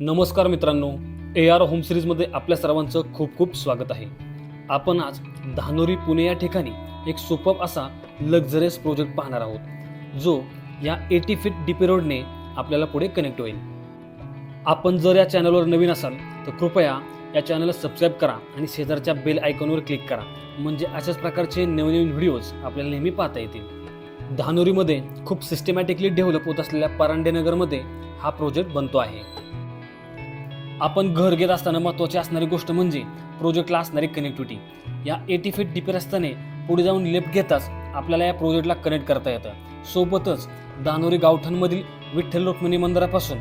नमस्कार मित्रांनो, AR home सिरीजमध्ये आपल्या सर्वांचं खूप खूप स्वागत आहे. आपण आज धानोरी पुणे या ठिकाणी एक सुपर्ब असा लक्झरियस प्रोजेक्ट पाहणार आहोत, जो या 80 फीट DP रोडने आपल्याला पुढे कनेक्ट होईल. आपण जर या चॅनलवर नवीन असाल तर कृपया या चॅनलला सबस्क्राईब करा आणि शेजारच्या बेल आयकॉनवर क्लिक करा, म्हणजे अशाच प्रकारचे नवनवीन व्हिडिओज आपल्याला नेहमी पाहता येतील. धानोरीमध्ये खूप सिस्टमॅटिकली डेव्हलप होत असलेल्या परांडेनगरमध्ये हा प्रोजेक्ट बनतो आहे. आपण घर घेत असताना महत्त्वाची असणारी गोष्ट म्हणजे प्रोजेक्टला असणारी कनेक्टिव्हिटी. या 80 फीट DP रस्त्याने पुढे जाऊन लेफ्ट घेताच आपल्याला या प्रोजेक्टला कनेक्ट करता येतं. सोबतच धानोरी गावठणमधील विठ्ठल रुक्मिणी मंदिरापासून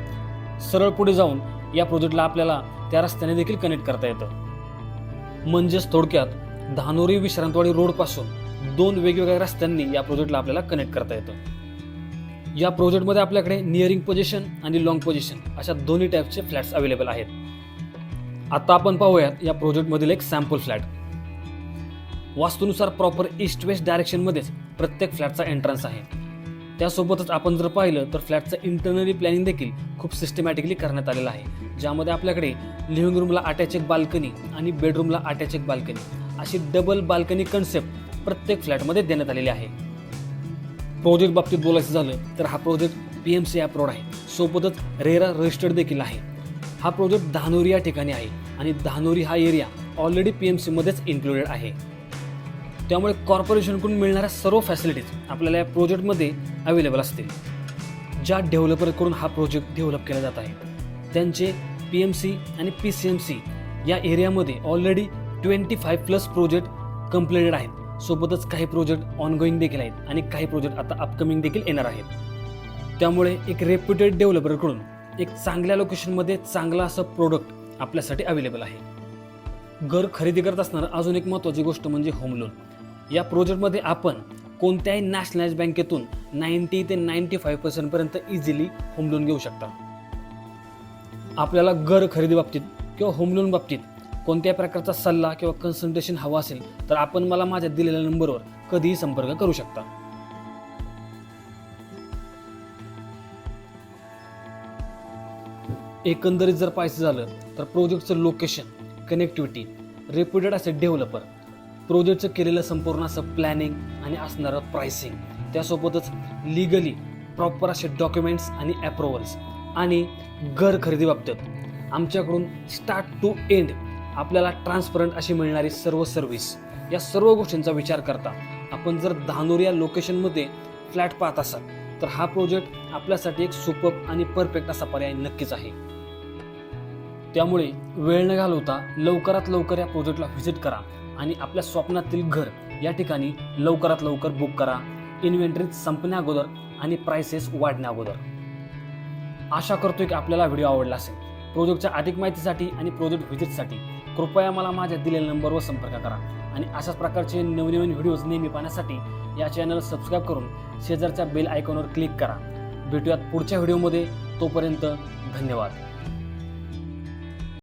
सरळ पुढे जाऊन या प्रोजेक्टला आपल्याला त्या रस्त्याने देखील कनेक्ट करता येतं. म्हणजेच थोडक्यात धानोरी विश्रांतवाडी रोडपासून दोन वेगवेगळ्या रस्त्यांनी या प्रोजेक्टला आपल्याला कनेक्ट करता येतं. या प्रोजेक्टमध्ये आपल्याकडे नियरिंग पोझिशन आणि लॉंग पोझिशन अशा दोन्ही टाईपचे फ्लॅट्स अवेलेबल आहेत. आता आपण पाहूयात या प्रोजेक्टमधील एक सॅम्पल फ्लॅट. वास्तूनुसार प्रॉपर ईस्ट वेस्ट डायरेक्शनमध्येच प्रत्येक फ्लॅटचा एंट्रन्स आहे. त्यासोबतच आपण जर पाहिलं तर फ्लॅटचं इंटरनली प्लॅनिंग देखील खूप सिस्टमॅटिकली करण्यात आलेलं आहे, ज्यामध्ये आपल्याकडे लिव्हिंग रूमला अटॅच एक बाल्कनी आणि बेडरूमला अटॅच एक बाल्कनी अशी डबल बाल्कनी कन्सेप्ट प्रत्येक फ्लॅटमध्ये देण्यात आलेली आहे. प्रोजेक्ट बाबतीत बोलायचं झालं तर हा प्रोजेक्ट PMC अप्रूव्ड आहे, सोबतच रेरा रजिस्टर्ड देखील आहे. हा प्रोजेक्ट धानोरी या ठिकाणी आहे आणि धानोरी हा एरिया ऑलरेडी PMC मध्येच इन्क्लुडेड आहे. त्यामुळे कॉर्पोरेशनकडून मिळणाऱ्या सर्व फॅसिलिटीज आपल्याला या प्रोजेक्टमध्ये अवेलेबल असतील. ज्या डेव्हलपरकडून हा प्रोजेक्ट डेव्हलप केला जात आहे त्यांचे PMC आणि PCMC या एरियामध्ये ऑलरेडी 25+ प्रोजेक्ट कंप्लीटेड आहेत. सोबतच काही प्रोजेक्ट ऑनगोईंग देखील आहेत आणि काही प्रोजेक्ट आता अपकमिंग देखील येणार आहेत. त्यामुळे एक रेप्युटेड डेव्हलपरकडून एक चांगल्या लोकेशनमध्ये चांगला असं प्रोडक्ट आपल्यासाठी अवेलेबल आहे. घर खरेदी करत असताना अजून एक महत्त्वाची गोष्ट म्हणजे होम लोन. या प्रोजेक्टमध्ये आपण कोणत्याही नॅशनलाइज बँकेतून 90 ते 95% पर्यंत इझिली होम लोन घेऊ शकता. आपल्याला घर खरेदी बाबतीत किंवा होम लोन बाबतीत कोणत्याही प्रकारचा सल्ला किंवा कन्सल्टेशन हवा असेल तर आपण मला माझ्या दिलेल्या नंबरवर कधीही संपर्क करू शकता. एकंदरीत जर पाहायचं झालं तर प्रोजेक्टचं लोकेशन, कनेक्टिव्हिटी, रेप्युटेड असे डेव्हलपर, प्रोजेक्टचं केलेलं संपूर्ण असं प्लॅनिंग आणि असणारं प्राइसिंग, त्यासोबतच लिगली प्रॉपर असे डॉक्युमेंट्स आणि अप्रुव्हल्स आणि घर खरेदी बाबतीत आमच्याकडून स्टार्ट टू एंड आपल्याला ट्रान्सपरंट अशी मिळणारी सर्व सर्व्हिस, या सर्व गोष्टींचा विचार करता आपण जर धानोरी या लोकेशनमध्ये फ्लॅट पाहत असाल तर हा प्रोजेक्ट आपल्यासाठी एक सुपर्ब आणि परफेक्ट असा पर्याय नक्कीच आहे. त्यामुळे वेळ न घालवता लवकरात लवकर या प्रोजेक्टला व्हिजिट करा आणि आपल्या स्वप्नातील घर या ठिकाणी लवकरात लवकर बुक करा, इन्व्हेंटरी संपण्या अगोदर आणि प्राइसेस वाढण्या अगोदर. आशा करतोय की आपल्याला व्हिडिओ आवडला असेल. प्रोजेक्टच्या अधिक माहितीसाठी आणि प्रोजेक्ट व्हिजिटसाठी कृपया मला माझ्या दिलेल्या नंबरवर संपर्क करा आणि अशाच प्रकारचे नवनवीन व्हिडिओज नेहमी पाहण्यासाठी या चॅनल सबस्क्राईब करून शेजारच्या बेल आयकॉनवर क्लिक करा. भेटूयात पुढच्या व्हिडिओमध्ये. तोपर्यंत धन्यवाद.